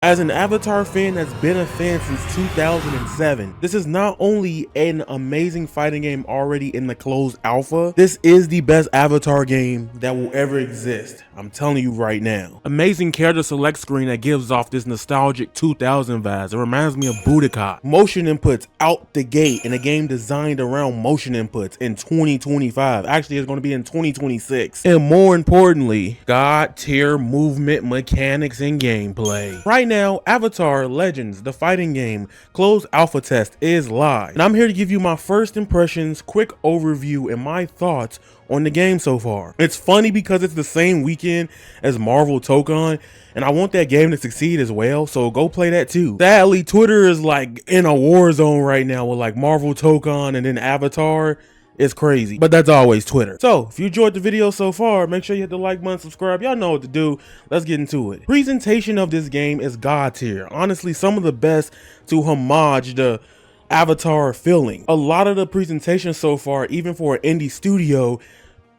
As an Avatar fan that's been a fan since 2007, this is not only an amazing fighting game already in the closed alpha, this is the best Avatar game that will ever exist. I'm telling you right now. Amazing character select screen that gives off this nostalgic 2000 vibes. It reminds me of Budokai. Motion inputs out the gate in a game designed around motion inputs in 2025. Actually, it's going to be in 2026. And more importantly, God tier movement mechanics and gameplay. Right now, Avatar Legends, the fighting game, closed alpha test is live. And I'm here to give you my first impressions, quick overview, and my thoughts on the game so far. It's funny because it's the same weekend as Marvel Tokon, and I want that game to succeed as well, so go play that too. Sadly, Twitter is like in a war zone right now with like Marvel Tokon and then Avatar. It's crazy, but that's always Twitter. So if you enjoyed the video so far, make sure you hit the like button, subscribe. Y'all know what to do. Let's get into it. Presentation of this game is god tier. Honestly, some of the best to homage the Avatar feeling. A lot of the presentation so far, even for an indie studio,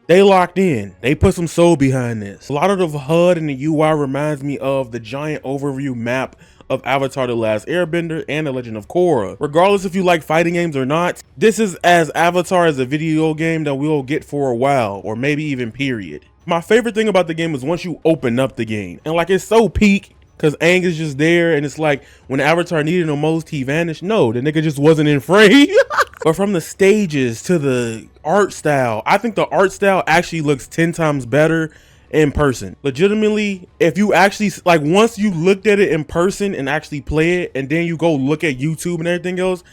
they locked in. They put some soul behind this. A lot of the HUD and the UI reminds me of the giant overview map of Avatar: The Last Airbender and The Legend of Korra. Regardless if you like fighting games or not, this is as Avatar as a video game that we'll get for a while, or maybe even period. My favorite thing about the game is once you open up the game, and like it's so peak, because Aang is just there, and it's like when Avatar needed him most, he vanished. No, the nigga just wasn't in frame. But from the stages to the art style, I think the art style actually looks 10 times better in person. Legitimately, if you actually, like, once you looked at it in person and actually play it, and then you go look at YouTube and everything else,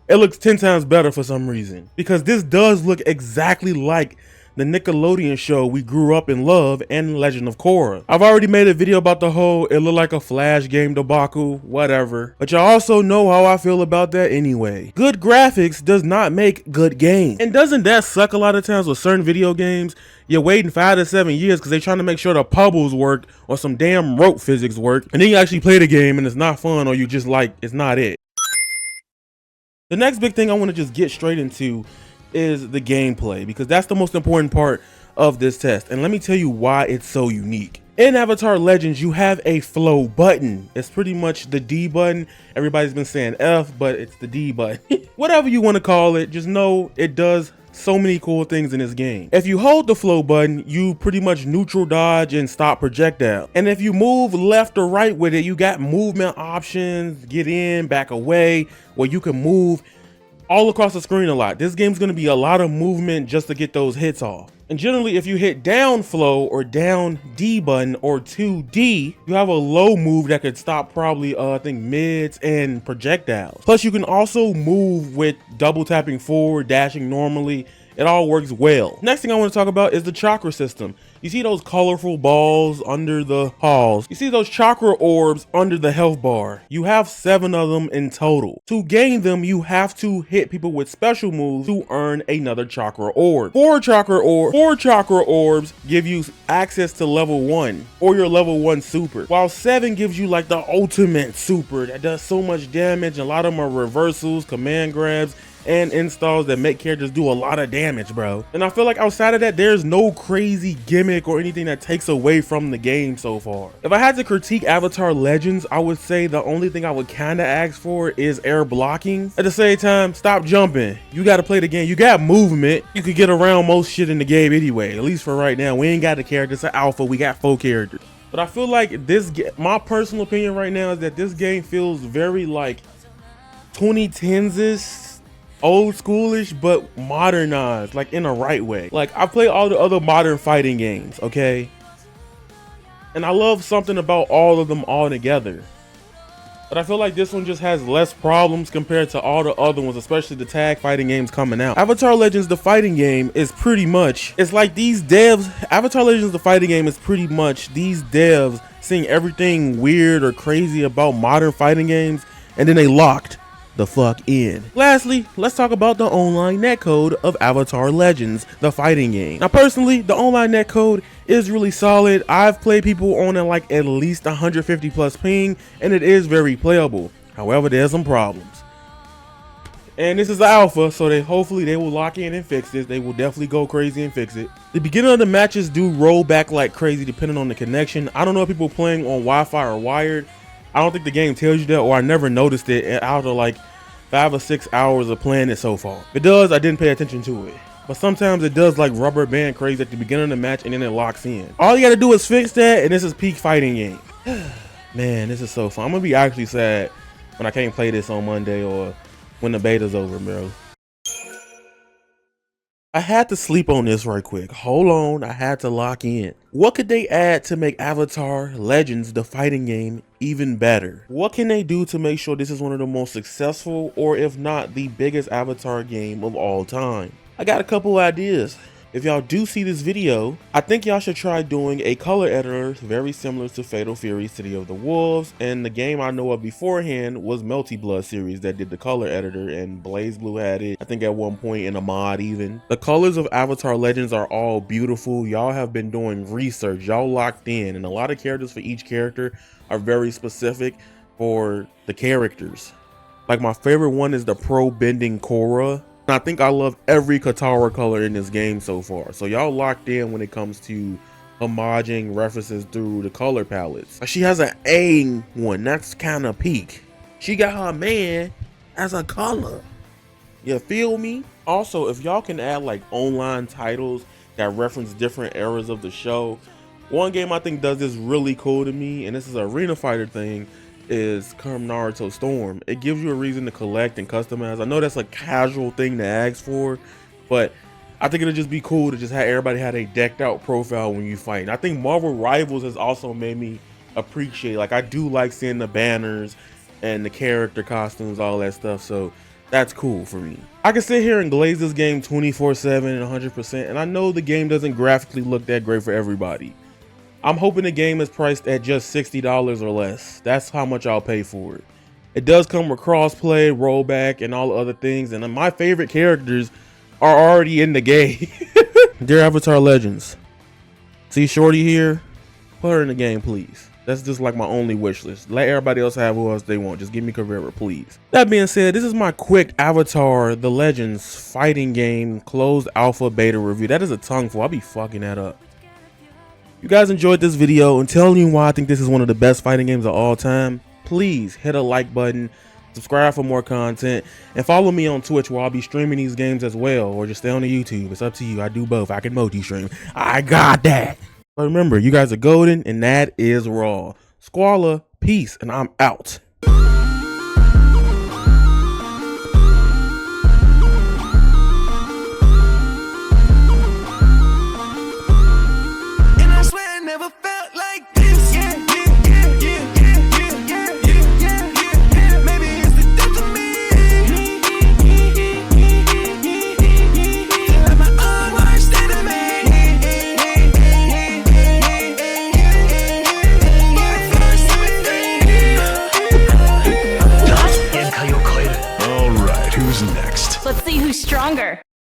it looks 10 times better for some reason. Because this does look exactly like the Nickelodeon show we grew up in love and Legend of Korra. I've already made a video about the whole it looked like a Flash game debacle, whatever. But y'all also know how I feel about that anyway. Good graphics does not make good games. And doesn't that suck a lot of times with certain video games? You're waiting 5 to 7 years because they're trying to make sure the puzzles work or some damn rope physics work. And then you actually play the game and it's not fun, or you just like, it's not it. The next big thing I want to just get straight into is the gameplay, because that's the most important part of this test, and let me tell you why it's so unique. In Avatar Legends, you have a flow button. It's pretty much the D button. Everybody's been saying F, but it's the D button. Whatever you want to call it, just know it does so many cool things in this game. If you hold the flow button, you pretty much neutral dodge and stop projectile. And if you move left or right with it, you got movement options, get in, back away, where you can move all across the screen a lot. This game's going to be a lot of movement just to get those hits off. And generally, if you hit down flow or down D button or 2D, you have a low move that could stop probably I think mids and projectiles. Plus you can also move with double tapping forward, dashing normally. It all works well. Next thing I want to talk about is the chakra system. You see those colorful balls under the halls. You see those chakra orbs under the health bar. You have 7 of them in total. To gain them, you have to hit people with special moves to earn another chakra orb. 4 chakra orbs give you access to level 1 or your level 1 super, while 7 gives you like the ultimate super that does so much damage. A lot of them are reversals, command grabs, and installs that make characters do a lot of damage, bro. And I feel like outside of that, there's no crazy gimmick or anything that takes away from the game so far. If I had to critique Avatar Legends, I would say the only thing I would kind of ask for is air blocking. At the same time, stop jumping. You got to play the game. You got movement. You could get around most shit in the game anyway, at least for right now. We ain't got the characters at alpha. We got 4 characters. But I feel like this, my personal opinion right now is that this game feels very like 2010s-ish, old schoolish, but modernized, like in a right way. Like, I've played all the other modern fighting games, okay, and I love something about all of them all together, but I feel like this one just has less problems compared to all the other ones, especially the tag fighting games coming out. Avatar Legends, the fighting game, is pretty much, it's like these devs, Avatar Legends, the fighting game, is pretty much these devs seeing everything weird or crazy about modern fighting games, and then they locked the fuck in. Lastly, let's talk about the online netcode of Avatar Legends, the fighting game. Now personally, the online netcode is really solid. I've played people on like at least 150 plus ping, and it is very playable. However, there's some problems. And this is the alpha, so hopefully they will lock in and fix this. They will definitely go crazy and fix it. The beginning of the matches do roll back like crazy depending on the connection. I don't know if people playing on Wi-Fi or wired. I don't think the game tells you that, or I never noticed it out of like 5 or 6 hours of playing it so far. If it does, I didn't pay attention to it. But sometimes it does like rubber band crazy at the beginning of the match and then it locks in. All you gotta do is fix that and this is peak fighting game. Man, this is so fun. I'm gonna be actually sad when I can't play this on Monday or when the beta's over, bro. I had to sleep on this right quick. Hold on, I had to lock in. What could they add to make Avatar Legends, the fighting game, even better? What can they do to make sure this is one of the most successful, or if not, the biggest Avatar game of all time? I got a couple ideas. If y'all do see this video, I think y'all should try doing a color editor very similar to Fatal Fury City of the Wolves, and the game I know of beforehand was Melty Blood series that did the color editor, and Blaze Blue had it, I think at one point in a mod even. The colors of Avatar Legends are all beautiful. Y'all have been doing research, y'all locked in, and a lot of characters for each character are very specific for the characters. Like my favorite one is the pro bending Korra. I think I love every Katara color in this game so far. So y'all locked in when it comes to homaging references through the color palettes. She has an A one, that's kind of peak. She got her man as a color. You feel me? Also, if y'all can add like online titles that reference different eras of the show. One game I think does this really cool to me, and this is an arena fighter thing, is Come Naruto Storm. It gives you a reason to collect and customize. I know that's a casual thing to ask for, but I think it'll just be cool to just have everybody have a decked out profile when you fight. And I think Marvel Rivals has also made me appreciate, like I do like seeing the banners and the character costumes, all that stuff, so that's cool for me. I can sit here and glaze this game 24/7 and 100%, and I know the game doesn't graphically look that great for everybody. I'm hoping the game is priced at just $60 or less. That's how much I'll pay for it. It does come with crossplay, rollback, and all the other things, and my favorite characters are already in the game. Dear Avatar Legends, see Shorty here? Put her in the game, please. That's just like my only wish list. Let everybody else have who else they want. Just give me Korra, please. That being said, this is my quick Avatar The Legends fighting game closed alpha beta review. That is a tongue full. I'll be fucking that up. You guys enjoyed this video and telling you why I think this is one of the best fighting games of all time, please hit a like button, subscribe for more content, and follow me on Twitch where I'll be streaming these games as well, or just stay on the YouTube. It's up to you. I do both. I can multi-stream. I got that. But remember, you guys are golden, and that is raw. Squalla, peace, and I'm out.